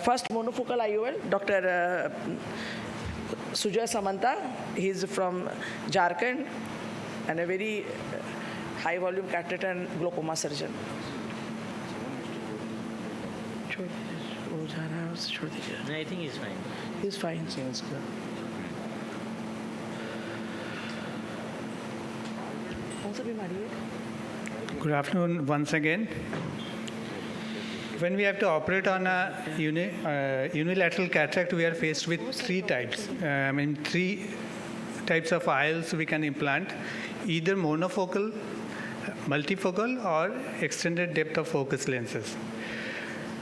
First monofocal IOL, Dr. Sujoy Samanta. He's from Jharkhand and a very high volume cataract and glaucoma surgeon. No, I think he's fine. He's fine. Good afternoon once again. When we have to operate on a unilateral cataract, we are faced with three types. Three types of IOLs we can implant, either monofocal, multifocal, or extended depth of focus lenses.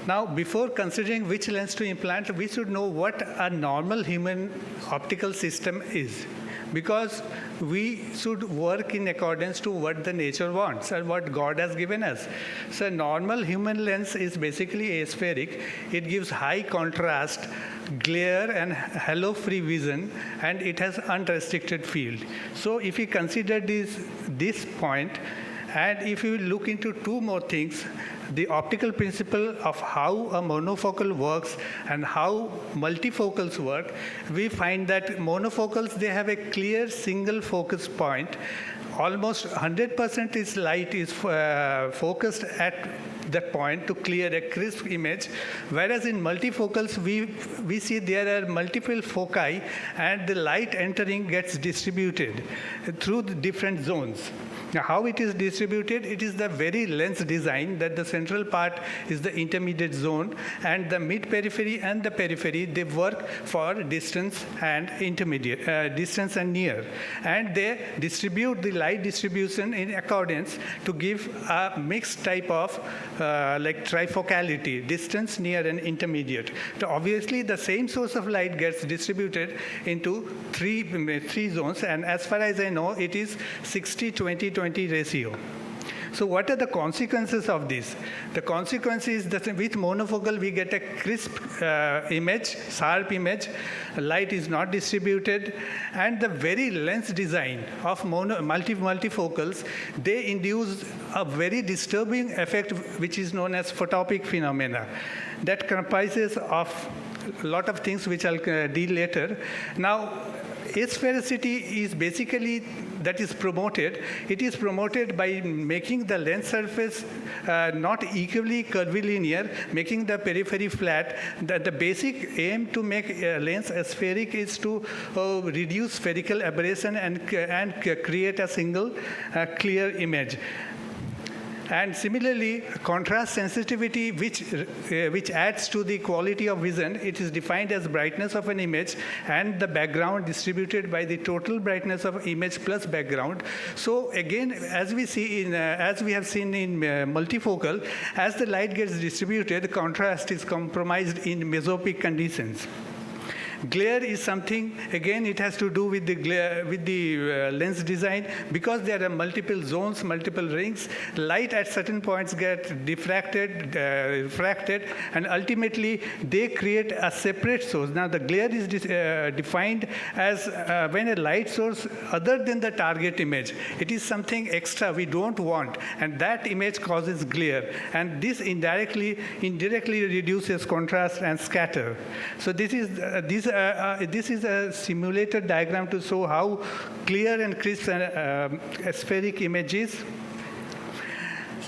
Now, before considering which lens to implant, we should know what a normal human optical system is, because we should work in accordance to what the nature wants and what God has given us. So a normal human lens is basically aspheric. It gives high contrast, glare and halo-free vision, and it has unrestricted field. So if we consider this point, and if you look into two more things, the optical principle of how a monofocal works and how multifocals work, we find that monofocals, they have a clear single focus point. Almost 100% is light is focused at that point to clear a crisp image, whereas in multifocals we see there are multiple foci and the light entering gets distributed through the different zones. Now, how it is distributed? It is the very lens design that the central part is the intermediate zone, and the mid-periphery and the periphery, they work for distance and intermediate, distance and near. And they distribute the light distribution in accordance to give a mixed type of like trifocality, distance, near, and intermediate. So obviously, the same source of light gets distributed into three zones, and as far as I know, it is 60-20-20 ratio. So what are the consequences of this? The consequence is that with monofocal we get a crisp image, sharp image, light is not distributed, and the very lens design of multifocals, they induce a very disturbing effect which is known as photopic phenomena. That comprises of a lot of things which I'll deal later. Now, asphericity is basically that is promoted. It is promoted by making the lens surface not equally curvilinear, making the periphery flat. The basic aim to make a lens aspheric is to reduce spherical aberration and create a single clear image. And similarly, contrast sensitivity, which adds to the quality of vision, it is defined as brightness of an image and the background distributed by the total brightness of image plus background. So again, as we have seen in multifocal, as the light gets distributed, contrast is compromised in mesopic conditions. Glare is something, again, it has to do with the lens design. Because there are multiple zones, multiple rings, light at certain points get diffracted, refracted, and ultimately they create a separate source. Now the glare is defined as when a light source other than the target image, it is something extra we don't want, and that image causes glare, and this indirectly reduces contrast and scatter. So this is a simulated diagram to show how clear and crisp and spheric image is.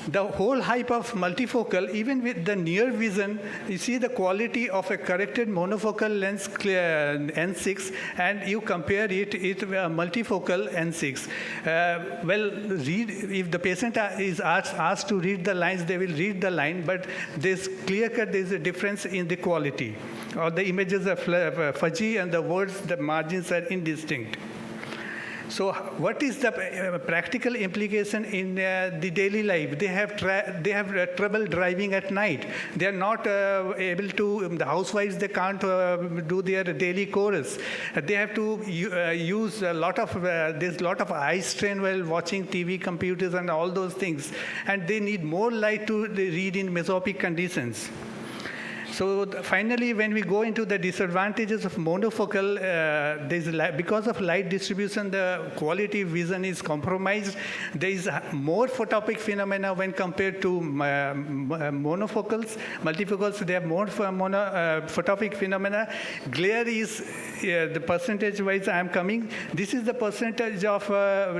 The whole hype of multifocal, even with the near vision, you see the quality of a corrected monofocal lens N6, and you compare it with a multifocal N6. If the patient is asked to read the lines, they will read the line, but there's clear-cut, there's a difference in the quality. Or the images are fuzzy, and the words, the margins are indistinct. So what is the practical implication in the daily life? They have trouble driving at night. They are not able to, the housewives, they can't do their daily chores. They have to use a lot of, there's a lot of eye strain while watching TV, computers, and all those things. And they need more light to read in mesopic conditions. So finally, when we go into the disadvantages of monofocal, because of light distribution, the quality vision is compromised. There is more photopic phenomena when compared to monofocals. Multifocals, they have more photopic phenomena. Glare is the percentage-wise I am coming. This is the percentage of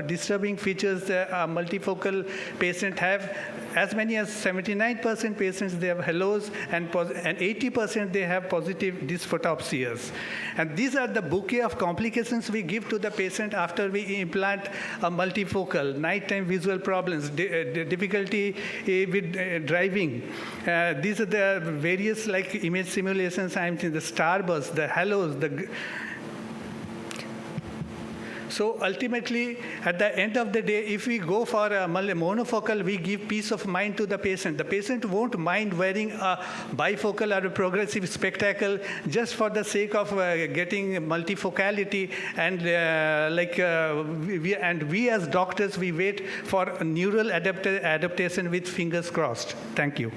disturbing features a multifocal patient have. As many as 79% patients, they have halos, and 80% they have positive dysphotopsias. And these are the bouquet of complications we give to the patient after we implant a multifocal. Nighttime visual problems, difficulty with driving. These are the various like image simulations. I'm seeing the starburst, the halos, So ultimately, at the end of the day, if we go for a monofocal, we give peace of mind to the patient. The patient won't mind wearing a bifocal or a progressive spectacle just for the sake of getting multifocality. And we as doctors, we wait for neural adaptation with fingers crossed. Thank you.